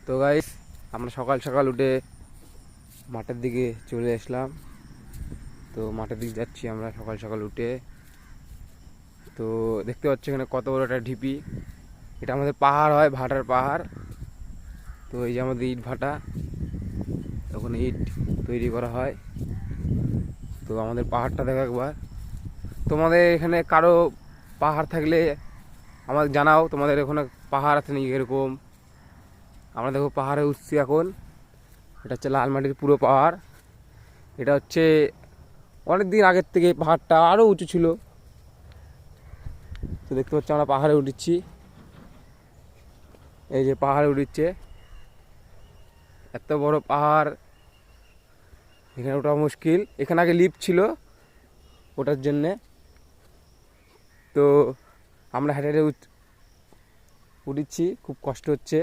তো গাইস, আমরা সকাল সকাল উঠে মাঠের দিকে চলে আসলাম। তো মাঠের দিকে যাচ্ছি আমরা সকাল সকাল উঠে। তো দেখতে পাচ্ছি এখানে কত বড় একটা ঢিপি। এটা আমাদের পাহাড় হয়, ভাটার পাহাড়। তো এই যে আমাদের ইট ভাটা, ওখানে ইট তৈরি করা হয়। তো আমাদের পাহাড়টা দেখো একবার। তোমাদের এখানে কারো পাহাড় থাকলে আমাদের জানাও, তোমাদের ওখানে পাহাড় আছে নাকি এরকম। আমরা দেখো পাহাড়ে উঠছি এখন। এটা হচ্ছে লালমাটির পুরো পাহাড়। এটা হচ্ছে অনেক দিন আগের থেকে পাহাড়টা আরও উঁচু ছিল। তো দেখতে পাচ্ছি আমরা পাহাড়ে উঠেছি। এই যে পাহাড়ে উঠছে, এত বড় পাহাড়, এখানে ওঠা মুশকিল। এখানে আগে লিফট ছিল ওঠার জন্যে। তো আমরা হেঁটে হেঁটে উঠেছি, খুব কষ্ট হচ্ছে।